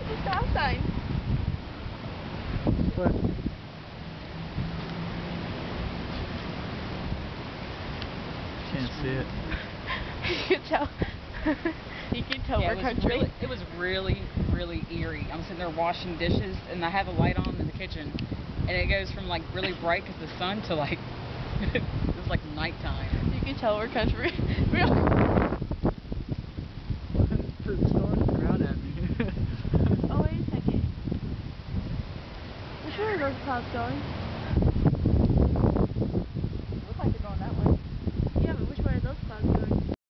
The stop sign. What? Can't see it. You can tell. You can tell we're country. It was really, really eerie. I'm sitting there washing dishes, and I have a light on in the kitchen, and it goes from like really bright because the sun to like it's like nighttime. You can tell we're country. It's throwing the ground at me. Oh, wait a second. Which way are those clouds going?